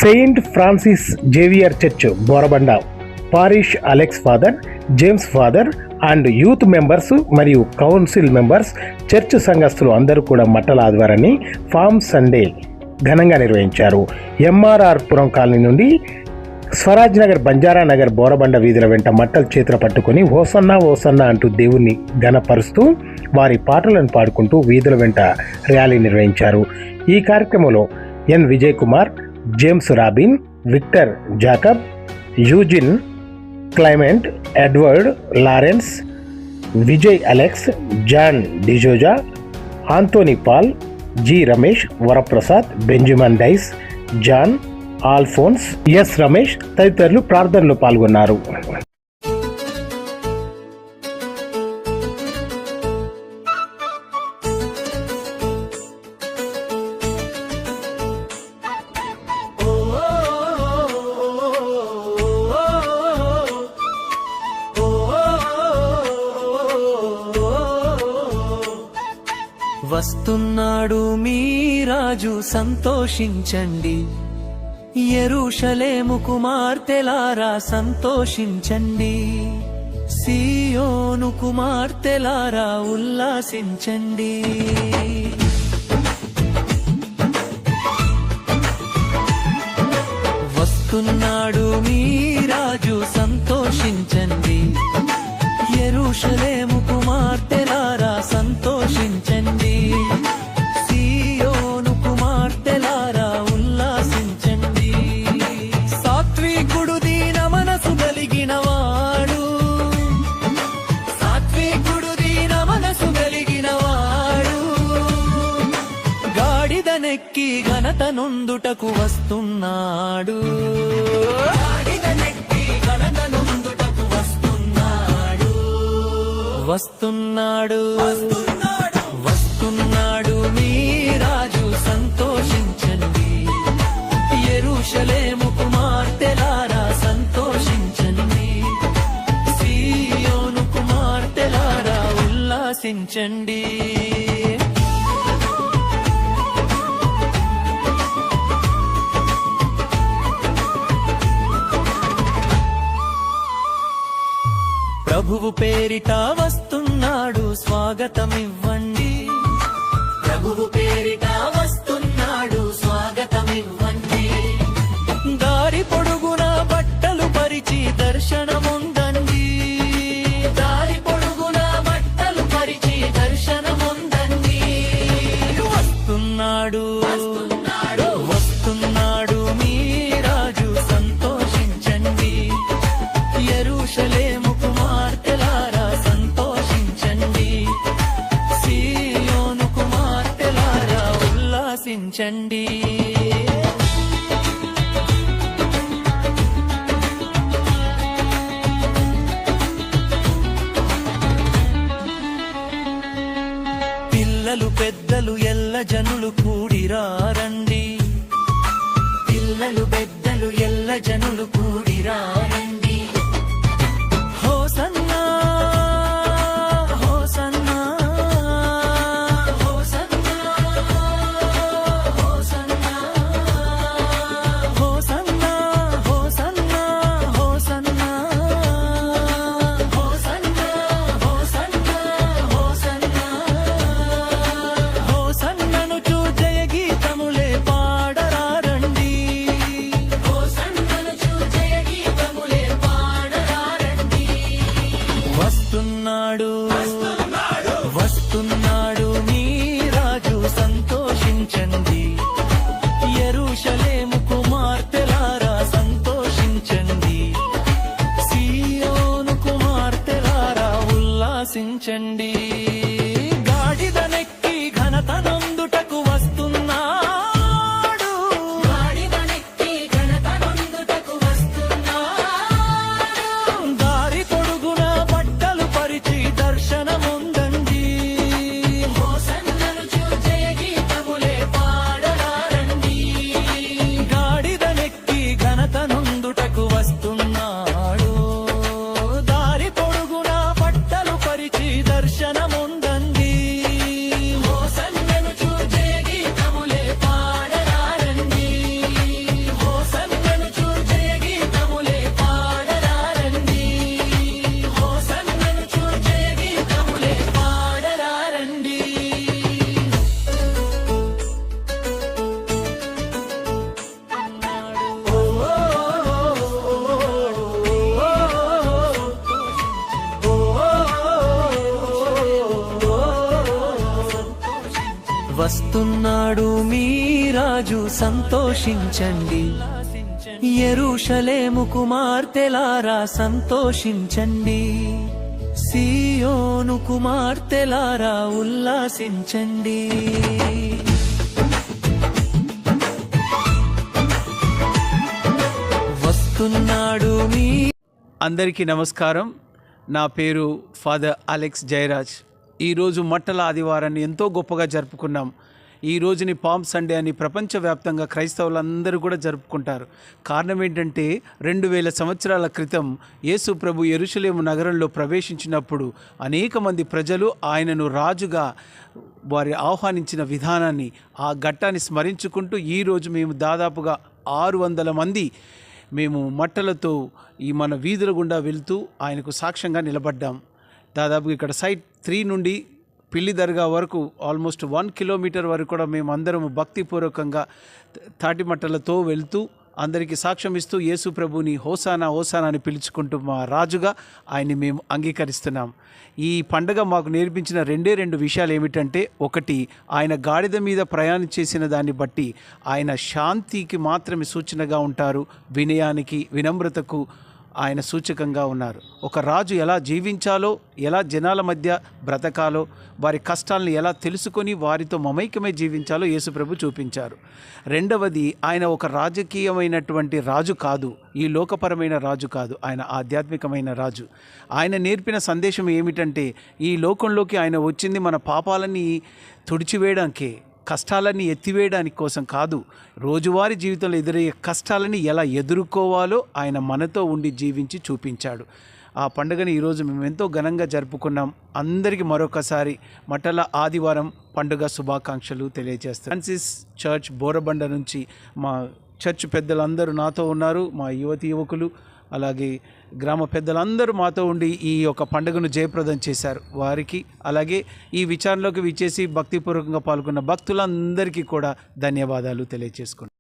Saint Francis Xavier church Borabanda parish Alex father, James father and youth members మరియు council members, church సంఘస్థులు అందరూ కూడా మట్టల ఆదివారాన్ని form Sunday ఘనంగా నిర్వహించారు. ఎంఆర్ఆర్ పురం కాలనీ నుండి స్వరాజ్ నగర్, బంజారా నగర్, బోరబండ వీధుల వెంట మట్టలు చేతులు పట్టుకొని ఓసన్నా ఓసన్నా అంటూ దేవుణ్ణి ఘనపరుస్తూ వారి పాటలను పాడుకుంటూ వీధుల వెంట ర్యాలీ నిర్వహించారు. ఈ కార్యక్రమంలో N Vijay Kumar, James Robin, Victor Jacob, Eugene Clement, Edward Lawrence, Vijay Alex, John D'Souza, Antony Paul, G Ramesh, Varaprasad, Benjamin Dias, John, Alphonse, S Ramesh తదితరులు ప్రార్థనలో పాల్గొన్నారు. వస్తున్నాడు మీ రాజు, సంతోషించండి. యెరూషలేము కుమార్తెలారా సంతోషించండి. సియోను కుమార్తెలారా ఉల్లాసించండి. వస్తున్నాడు మీ రాజు, సంతోషించండి. యెరూషలేము కుమార్తెలారా సంతోషించండి. సియోను కుమార్తెలారా ఉల్లాసించండి. సాత్వికుడు దీన మనసు కలిగిన వాడు, సాత్వికుడు దీన మనసు కలిగిన వాడు, గాడిదనెక్కి ఘనత నొందుటకు వస్తున్నాడు. వస్తున్నాడు వస్తున్నాడు మీ రాజు, సంతోషించండి. యెరూషలేము కుమార్తెలారా సంతోషించండి. సియోను కుమార్తెలారా ఉల్లాసించండి. ప్రభువు పేరిట వస్తున్నాడు, స్వాగతమివ్వండి. ప్రభువు పేరిట వస్తున్నాడు, స్వాగతమివ్వండి. దారి పొడుగున బట్టలు పరిచి దర్శనముందండి. దారి పొడుగున బట్టలు పరిచి దర్శనముందండి. వస్తున్నాడు వస్తున్నాడు మీ రాజు, సంతోషించండి. యెరూషలేము కుమార్తెలారా సంతోషించండి. సియోను కుమార్తెలారా ఉల్లాసించండి. పిల్లలు పెద్దలు ఎల్ల జనులు కూడిరారండి. పిల్లలు పెద్దలు ఎల్ల జనులు కూడిరారండి. Hosanna hosanna hosanna hosanna hosanna hosanna hosanna hosanna hosanna hosanna హోసన్నను జయ గీతములే పాడరారండి. హోసన్నను జయ గీతములే పాడరారండి. వస్తున్నాడు వస్తున్నాడు మీ రాజు, సంతోషించండి. యెరూషలేము కుమార్తెలారా సంతోషించండి. సియోను కుమార్తెలారా ఉల్లాసించండి. గాడిదనెక్కి ఘనత నొందుటకు వస్తున్నాడు. గాడిదనెక్కి ఘనత నొందుటకు వస్తున్నాడు. దారి పొడుగున బట్టలు పరిచి దర్శనముందండి. హోసన్నను జయ గీతములే పాడరారండి. గాడిదనెక్కి ఘనత నొందుటకు వస్తున్నాడు. దారి పొడుగున బట్టలు పరిచి దర్శనం వస్తున్నాడు మీ రాజు సంతోషించండి, యెరూషలేము కుమార్తెలారా సంతోషించండి, సీయోను కుమార్తెలారా ఉల్లాసించండి. వస్తున్నాడు మీ. అందరికీ నమస్కారం. నా పేరు ఫాదర్ అలెక్స్ జయరాజ్. ఈరోజు మట్టల ఆదివారాన్ని ఎంతో గొప్పగా జరుపుకున్నాం. ఈ రోజుని పామ్ సండే అని ప్రపంచవ్యాప్తంగా క్రైస్తవులందరూ కూడా జరుపుకుంటారు. కారణం ఏంటంటే 2000 సంవత్సరాల క్రితం యేసు ప్రభు యెరూషలేము నగరంలో ప్రవేశించినప్పుడు అనేక మంది ప్రజలు ఆయనను రాజుగా వారి ఆహ్వానించిన విధానాన్ని, ఆ ఘట్టాన్ని స్మరించుకుంటూ ఈరోజు మేము దాదాపుగా 600 మంది మేము మట్టలతో ఈ మన వీధుల గుండా వెళ్తూ ఆయనకు సాక్ష్యంగా నిలబడ్డాం. దాదాపు ఇక్కడ సైట్ 3 నుండి పిల్లి దర్గా వరకు ఆల్మోస్ట్ 1 కిలోమీటర్ వరకు కూడా మేము అందరం భక్తిపూర్వకంగా తాటి మట్టలతో వెళ్తూ అందరికీ సాక్ష్యం ఇస్తూ యేసు ప్రభుని హోసానా హోసానా అని పిలుచుకుంటూ మా రాజుగా ఆయన్ని మేము అంగీకరిస్తున్నాం. ఈ పండగ మాకు నేర్పించిన 2 విషయాలు ఏమిటంటే, ఒకటి, ఆయన గాడిద మీద ప్రయాణం చేసిన దాన్ని బట్టి ఆయన శాంతికి మాత్రమే సూచనగా ఉంటారు, వినయానికి వినమ్రతకు ఆయన సూచకంగా ఉన్నారు. ఒక రాజు ఎలా జీవించాలో, ఎలా జనాల మధ్య బ్రతకాలో, వారి కష్టాలను ఎలా తెలుసుకొని వారితో మమైకమై జీవించాలో యేసుప్రభు చూపించారు. రెండవది, ఆయన ఒక రాజకీయమైనటువంటి రాజు కాదు, ఈ లోకపరమైన రాజు కాదు, ఆయన ఆధ్యాత్మికమైన రాజు. ఆయన నేర్పిన సందేశం ఏమిటంటే, ఈ లోకంలోకి ఆయన వచ్చింది మన పాపాలని తుడిచివేయడానికే, కష్టాలన్నీ ఎత్తివేయడానికి కోసం కాదు. రోజువారీ జీవితంలో ఎదురయ్యే కష్టాలని ఎలా ఎదుర్కోవాలో ఆయన మనతో ఉండి జీవించి చూపించాడు. ఆ పండుగని ఈరోజు మేము ఎంతో ఘనంగా జరుపుకున్నాం. అందరికీ మరొకసారి మట్టల ఆదివారం పండుగ శుభాకాంక్షలు తెలియజేస్తాం. ఫ్రాన్సిస్ చర్చ్ బోరబండ నుంచి మా చర్చ్ పెద్దలందరూ నాతో ఉన్నారు, మా యువకులు, అలాగే గ్రామ పెద్దలందరూ మాతో ఉండి ఈ యొక్క పండుగను జయప్రదం చేశారు. వారికి, అలాగే ఈ విచారణలోకి విచ్చేసి భక్తిపూర్వకంగా పాల్గొన్న భక్తులందరికీ కూడా ధన్యవాదాలు తెలియజేసుకుంటాం.